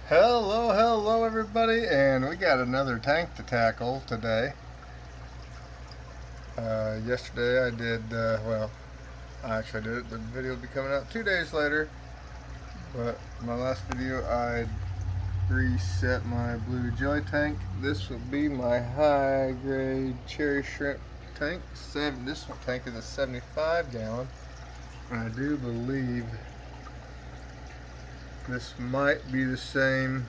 Hello everybody, and we got another tank to tackle today. Yesterday I did, I actually did it. The video will be coming out 2 days later, but my last video I reset my blue jelly tank. This will be my high grade cherry shrimp tank. This tank is a 75 gallon, and I do believe this might be the same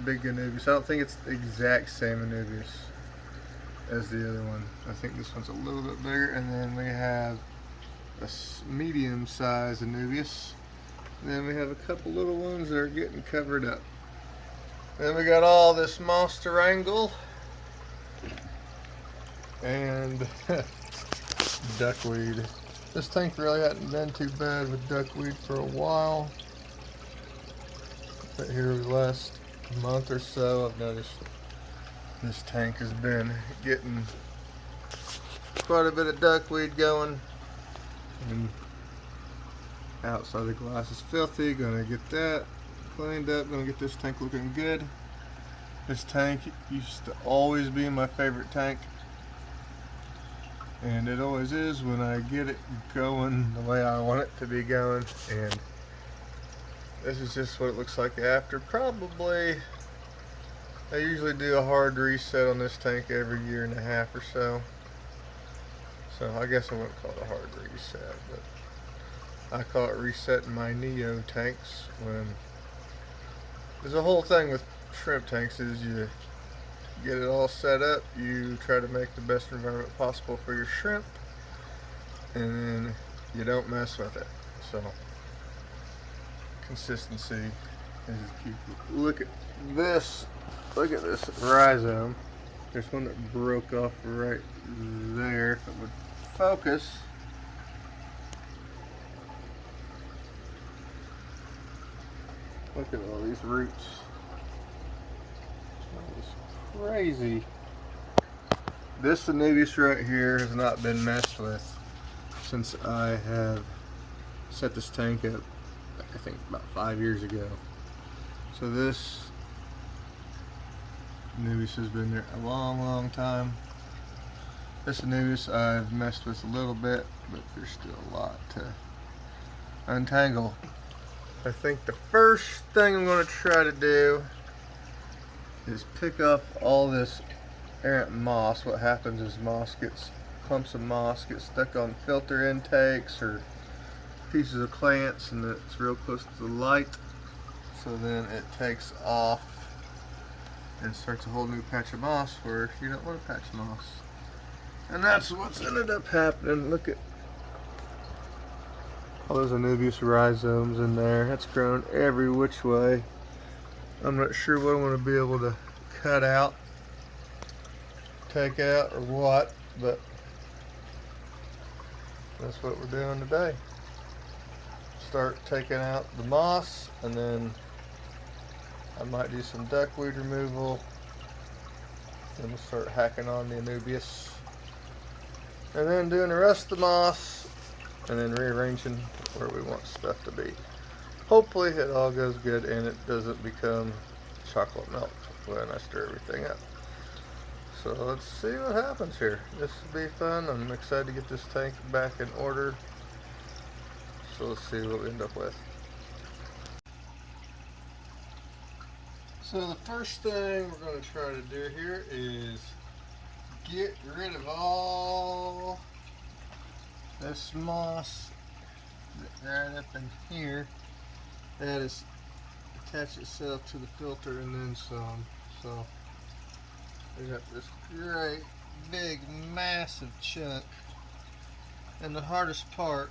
big Anubias. I don't think it's the exact same Anubias as the other one. I think this one's a little bit bigger, and then we have a medium sized Anubias. And then we have a couple little ones that are getting covered up. Then we got all this monster angle and duckweed. This tank really hadn't been too bad with duckweed for a while. But here the last month or so, I've noticed this tank has been getting quite a bit of duckweed going. And outside the glass is filthy. Gonna get that cleaned up. Gonna get this tank looking good. This tank used to always be my favorite tank, and it always is when I get it going the way I want it to be going. And this is just what it looks like after. Probably, I usually do a hard reset on this tank every year and a half or so. So I guess I wouldn't call it a hard reset, but I call it resetting my Neo tanks. When there's a whole thing with shrimp tanks is you get it all set up, you try to make the best environment possible for your shrimp, and then you don't mess with it. So consistency is key. Look at this rhizome. There's one that broke off right there. If it would focus, look at all these roots. It's crazy. This Anubias right here has not been messed with since I have set this tank up, I think about 5 years ago. So this Anubias has been there a long time. This Anubias I've messed with a little bit, but there's still a lot to untangle. I think the first thing I'm going to try to do is pick up all this errant moss. What happens is clumps of moss get stuck on filter intakes or pieces of plants, and it's real close to the light, so then it takes off and starts a whole new patch of moss where you don't want a patch of moss. And that's what's ended up happening. Look at all those Anubias rhizomes in there. That's grown every which way. I'm not sure what I'm going to be able to cut out, take out, or what, but that's what we're doing today. Start taking out the moss, and then I might do some duckweed removal. Then we'll start hacking on the Anubias, and then doing the rest of the moss, and then rearranging where we want stuff to be. Hopefully it all goes good and it doesn't become chocolate milk when I stir everything up. So let's see what happens here. This will be fun. I'm excited to get this tank back in order. So let's see what we end up with. So the first thing we're going to try to do here is get rid of all this moss right up in here that is attached itself to the filter and then some. So we got this great big massive chunk, and the hardest part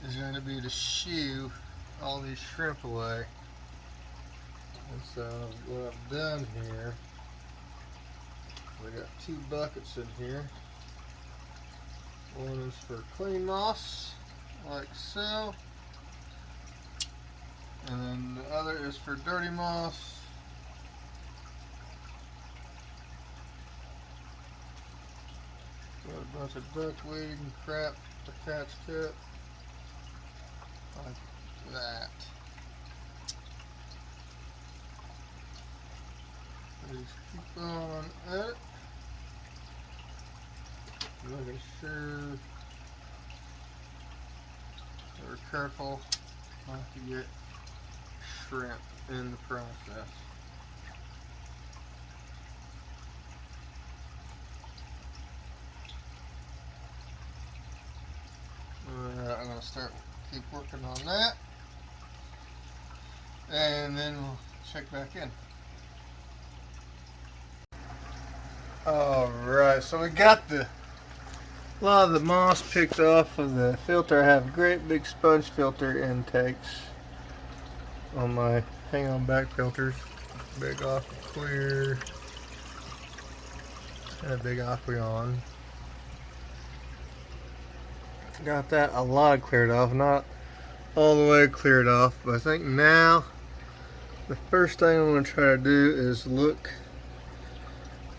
is going to be to shoo all these shrimp away. And so what I've done here, we got 2 buckets in here. One is for clean moss, like so, and then the other is for dirty moss. Got a bunch of duckweed and crap attached to it, like that. Just keep on at it. Making sure we're careful not to get shrimp in the process. Alright, I'm going to keep working on that, and then we'll check back in. Alright, so we got a lot of the moss picked off of the filter. I have great big sponge filter intakes on my hang-on back filters. Big aqua clear and a big aqueon. Got that a lot cleared off, not all the way cleared off, but I think now the first thing I'm going to try to do is look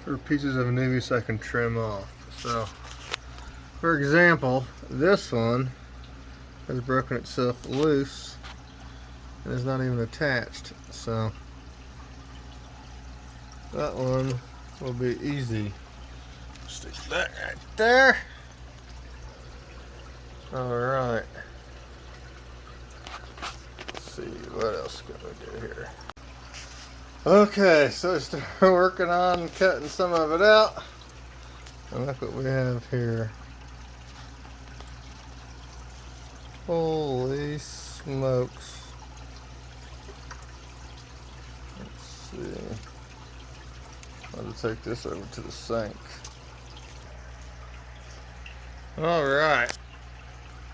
for pieces of Anubias I can trim off. So, for example, this one has broken itself loose and is not even attached. So, that one will be easy. Stick that right there. Alright. Let's see, what else can we do here? Okay, so start working on cutting some of it out. And look what we have here. Holy smokes. Let's see. I'll take this over to the sink. Alright.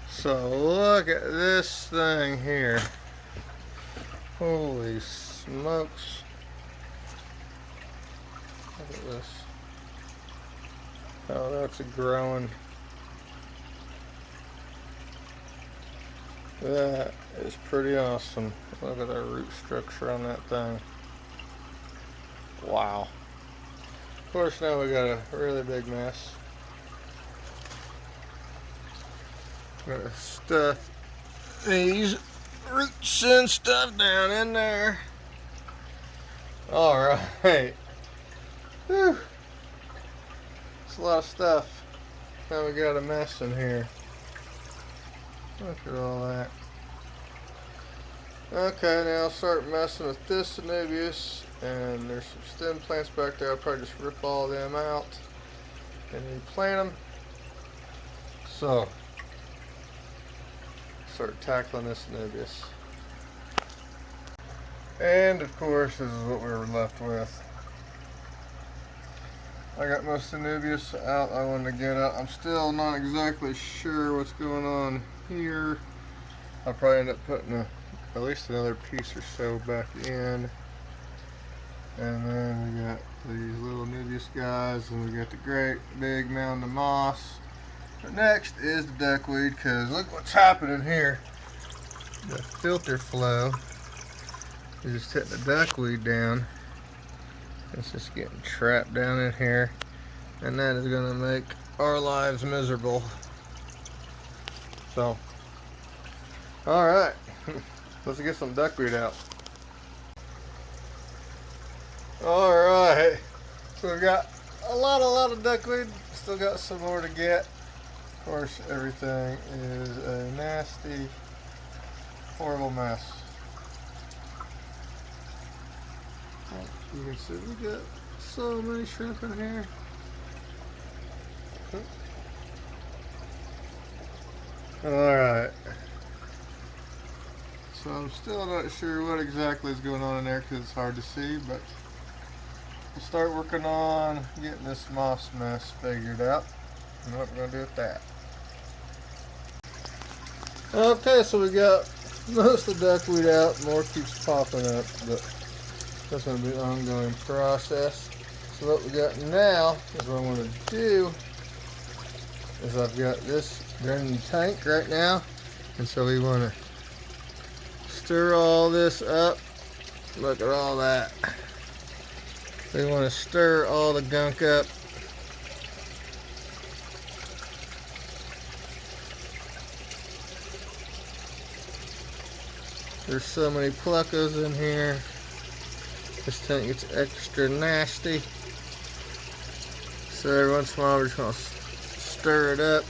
So look at this thing here. Holy smokes. Look at this. Oh, that's growing. That is pretty awesome. Look at that root structure on that thing. Wow. Of course, now we got a really big mess. Gotta stuff these roots and stuff down in there. Alright. Whew. It's a lot of stuff. Now we got a mess in here. Look at all that. Okay, now I'll start messing with this Anubias. And there's some stem plants back there. I'll probably just rip all them out and replant them. So, start tackling this Anubias. And of course, this is what we were left with. I got most Anubias out I wanted to get out. I'm still not exactly sure what's going on here. I'll probably end up putting at least another piece or so back in. And then we got these little Anubias guys, and we got the great big mound of moss. But next is the duckweed, because look what's happening here. The filter flow is just hitting the duckweed down. It's just getting trapped down in here, and that is going to make our lives miserable. So, alright, let's get some duckweed out. Alright, so we've got a lot of duckweed, still got some more to get. Of course, everything is a nasty, horrible mess. You can see we got so many shrimp in here. Alright. So I'm still not sure what exactly is going on in there because it's hard to see, but we'll start working on getting this moss mess figured out and what we're going to do with that. Okay, so we got most of the duckweed out. More keeps popping up, but that's going to be an ongoing process. So what we got now is what I'm going to do is I've got this draining tank right now, and so we want to stir all this up. Look at all that. We want to stir all the gunk up. There's so many plecos in here. This tank gets extra nasty. So every once in a while we're just going to stir it up.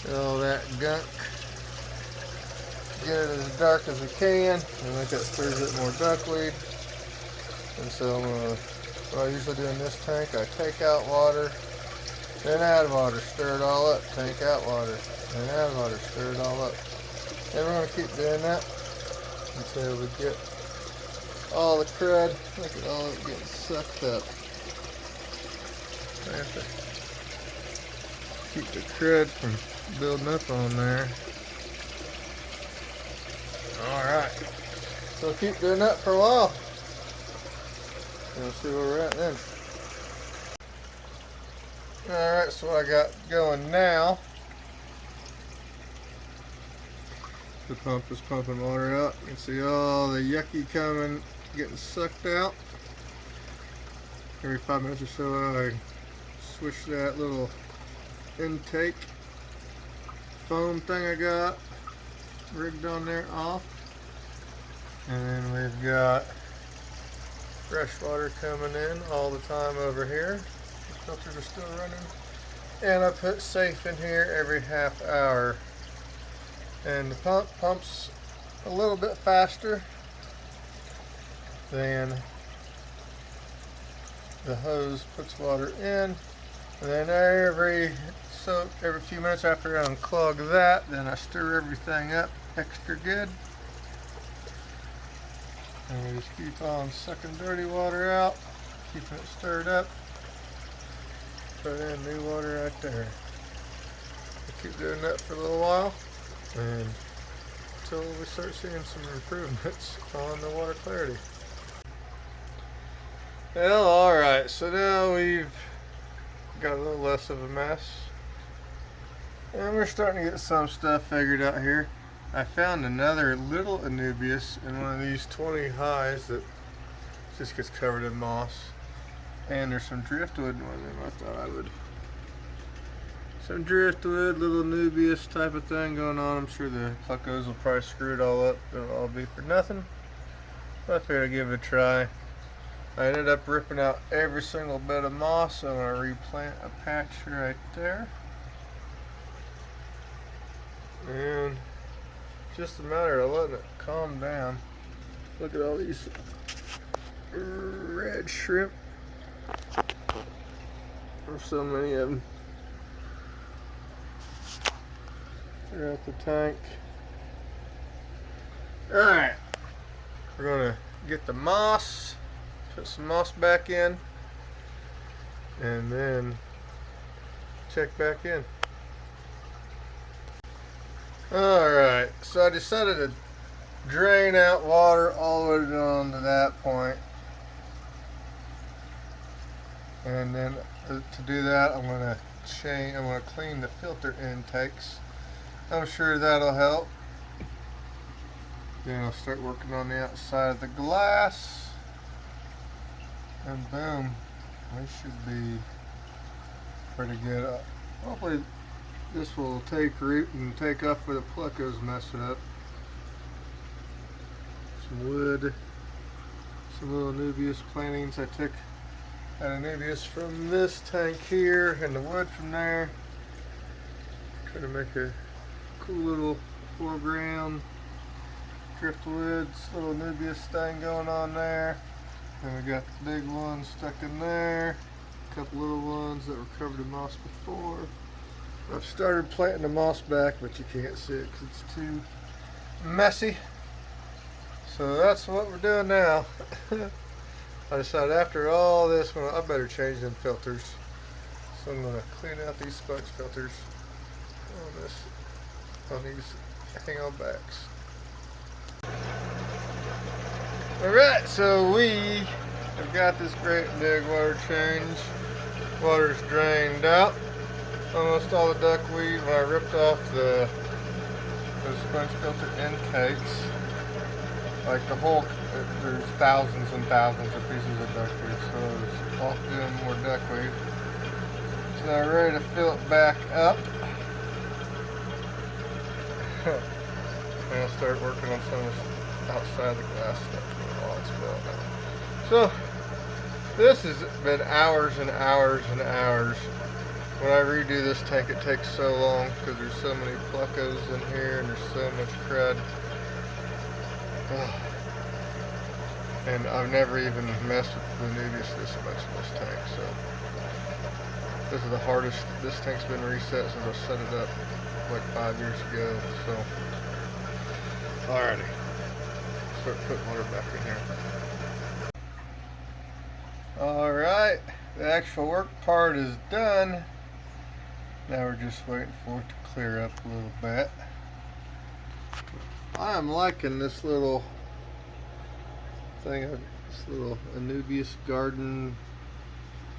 Get all that gunk. Get it as dark as we can. And I think that stirs it more duckweed. And so what I usually do in this tank, I take out water, then add water, stir it all up, tank out water, then add water, stir it all up. And we're going to keep doing that until we get all the crud. Look at all of it getting sucked up. I have to keep the crud from building up on there. Alright, so keep doing that for a while. And we'll see where we're at then. Alright, so what I got going now, the pump is pumping water out. You can see all the yucky coming, getting sucked out. Every 5 minutes or so I switch that little intake foam thing I got rigged on there off. And then we've got fresh water coming in all the time over here. The filters are still running. And I put safe in here every half hour. And the pump pumps a little bit faster than the hose puts water in. And then every few minutes after I unclog that, then I stir everything up extra good. And we just keep on sucking dirty water out, keeping it stirred up. Put in new water right there. We'll keep doing that for a little while, and until we start seeing some improvements on the water clarity. Well, alright, so now we've got a little less of a mess. And we're starting to get some stuff figured out here. I found another little anubias in one of these 20 highs that just gets covered in moss. And there's some driftwood in one of them. I thought I would. Some driftwood, little anubias type of thing going on. I'm sure the plecos will probably screw it all up. It'll all be for nothing. But I figured I'd give it a try. I ended up ripping out every single bit of moss, so I'm going to replant a patch right there. And just a matter of letting it calm down. Look at all these red shrimp. There's so many of them throughout the tank. Alright, we're going to get the moss, put some moss back in, and then check back in. Alright, so I decided to drain out water all the way down to that point. And then to do that, I'm going to clean the filter intakes. I'm sure that'll help. Then I'll start working on the outside of the glass. And boom, we should be pretty good. Hopefully this will take root and take off where the plecos mess it up. Some wood, some little anubias plantings. I took an anubias from this tank here and the wood from there. Try to make a cool little foreground driftwoods, little anubias thing going on there. And we got the big one stuck in there. A couple little ones that were covered in moss before. I've started planting the moss back, but you can't see it because it's too messy. So that's what we're doing now. I decided after all this, well, I better change them filters. So I'm going to clean out these sponge filters on these hang-on backs. Alright, so we have got this great big water change. Water's drained out. Almost all the duckweed. When I ripped off the sponge filter intakes, like the whole, there's thousands and thousands of pieces of duckweed, so there's all doing more duckweed. So I'm ready to fill it back up. And I'll start working on some of outside the glass stuff while it's filling up. So this has been hours and hours and hours. When I redo this tank, it takes so long because there's so many plecos in here and there's so much crud. And I've never even messed with the Nubius this much in this tank, so this is the hardest. This tank's been reset since I set it up like 5 years ago, so alrighty, start putting water back in here. Alright, the actual work part is done. Now we're just waiting for it to clear up a little bit. I am liking this little thing, this little Anubias garden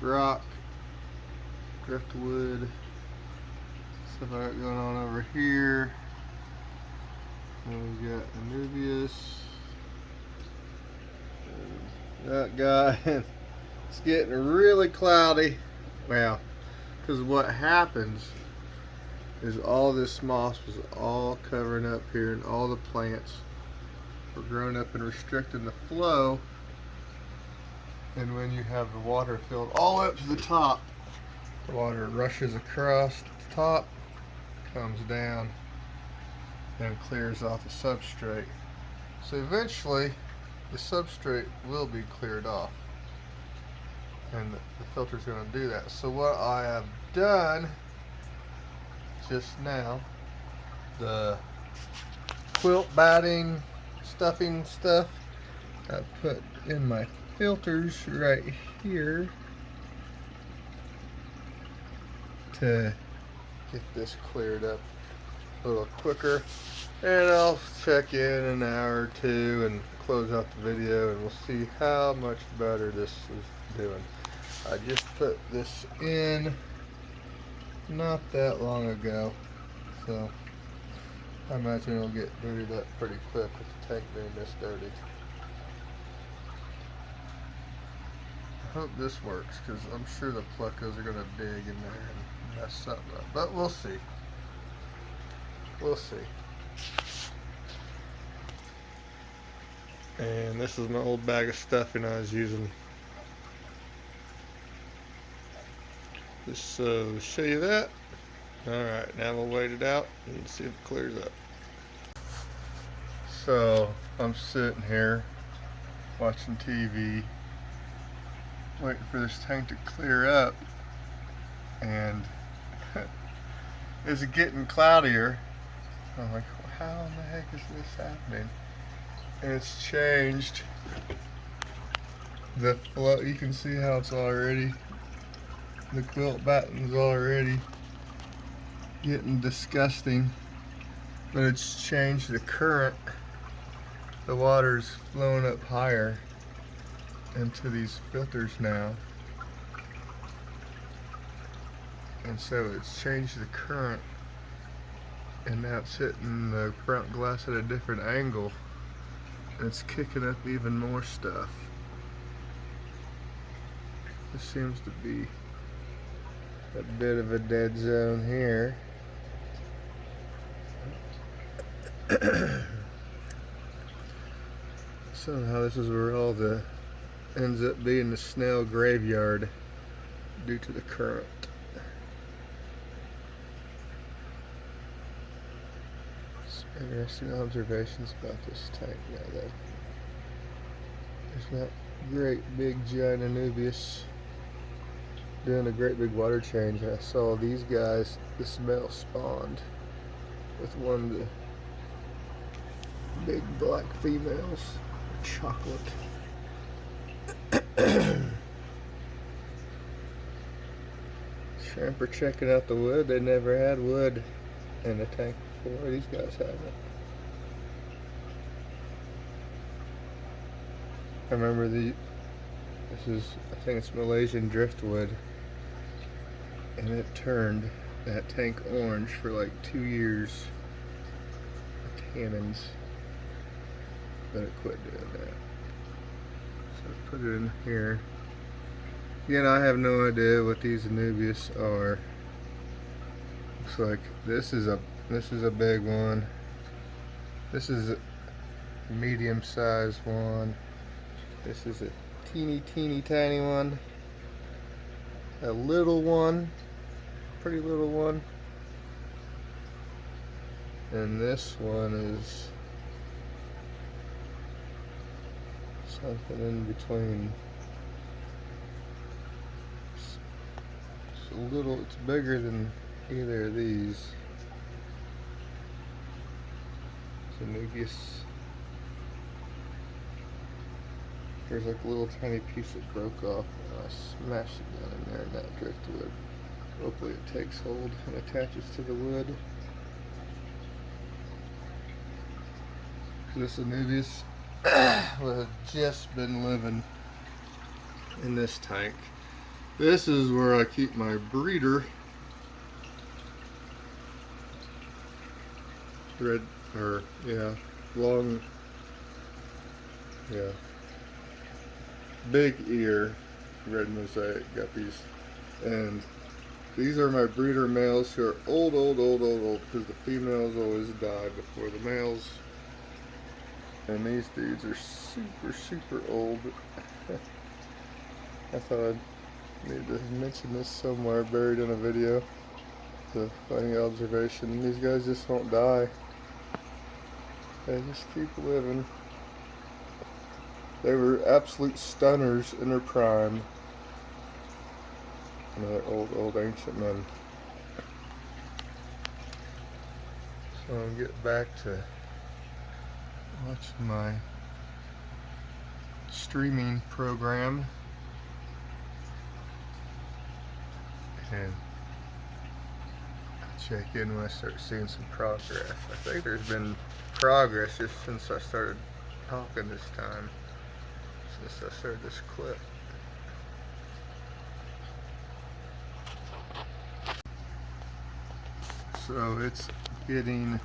rock, driftwood, stuff I got going on over here. And we got Anubias, that guy. It's getting really cloudy. Well, because what happens is all this moss was all covering up here, and all the plants were growing up and restricting the flow. And when you have the water filled all the way up to the top, the water rushes across the top, comes down, and clears off the substrate. So eventually the substrate will be cleared off, and the filter's going to do that. So what I have done just now, the quilt batting, stuffing stuff, I put in my filters right here to get this cleared up a little quicker. And I'll check in an hour or two and close out the video, and we'll see how much better this is doing. I just put this in not that long ago, so I imagine it'll get dirtied up pretty quick with the tank being this dirty. I hope this works, because I'm sure the plecos are going to dig in there and mess something up, but we'll see. We'll see. And this is my old bag of stuffing I was using. Just to show you that. Alright, now we'll wait it out and see if it clears up. So, I'm sitting here watching TV, waiting for this tank to clear up, and it's getting cloudier. I'm like, how in the heck is this happening? And it's changed the flow. You can see how it's already, the quilt batting's already getting disgusting, but it's changed the current. The water's flowing up higher into these filters now, and so it's changed the current, and now it's hitting the front glass at a different angle, and it's kicking up even more stuff. This seems to be a bit of a dead zone here. Somehow this is where all the ends up being the snail graveyard due to the current. Some interesting observations about this tank now though. There's not great big giant Anubias doing a great big water change. I saw these guys, this male spawned with one of the big black females, chocolate. Shrimp are checking out the wood. They never had wood in the tank before. These guys haven't. I remember this is, I think it's Malaysian driftwood, and it turned that tank orange for like 2 years. The tannins, but it quit doing that. So put it in here. Again, I have no idea what these Anubias are. Looks like this is a big one. This is medium-sized one. This is a teeny tiny one. A little one, pretty little one. And this one is something in between. It's a little, it's bigger than either of these. It's a Nubius. There's like a little tiny piece that broke off and I smashed it down in there and that driftwood. Hopefully it takes hold and attaches to the wood. This Nubius has just been living in this tank. This is where I keep my breeder. Red, or yeah, long, yeah, big ear red mosaic guppies. And these are my breeder males who are old because the females always die before the males. And these dudes are super old. I thought I'd need to mention this somewhere buried in a video. It's a funny observation. These guys just won't die. They just keep living. They were absolute stunners in their prime. You know, they're old ancient men. So I'll get back to watching my streaming program and check in when I start seeing some progress. I think there's been progress just since I started talking this time, since I started this clip. So it's getting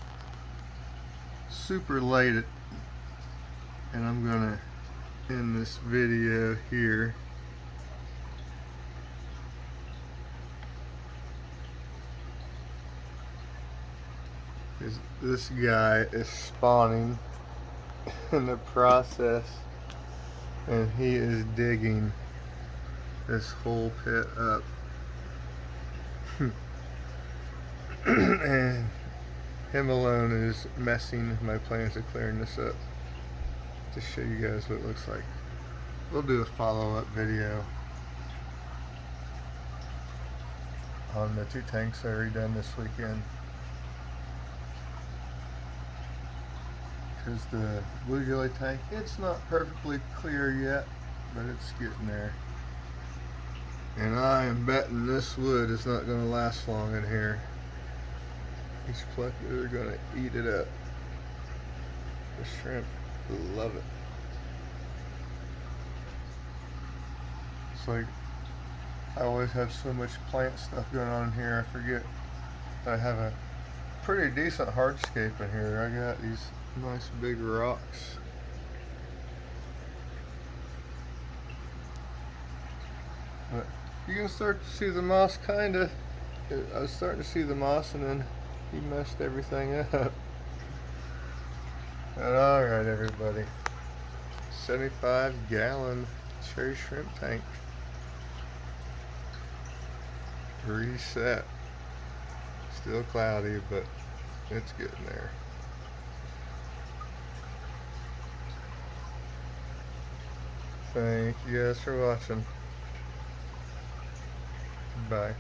super late and I'm gonna end this video here. This guy is spawning in the process and he is digging this whole pit up. And him alone is messing my plans of clearing this up. To show you guys what it looks like. We'll do a follow-up video on the 2 tanks I redone this weekend. Because the blue jelly tank, it's not perfectly clear yet, but it's getting there. And I am betting this wood is not going to last long in here. These pleco are going to eat it up. The shrimp love it. It's like I always have so much plant stuff going on in here, I forget I have a pretty decent hardscape in here. I got these nice big rocks. But you can start to see the moss kinda. I was starting to see the moss and then he messed everything up. Alright everybody, 75-gallon cherry shrimp tank. Reset. Still cloudy, but it's getting there. Thank you guys for watching. Bye.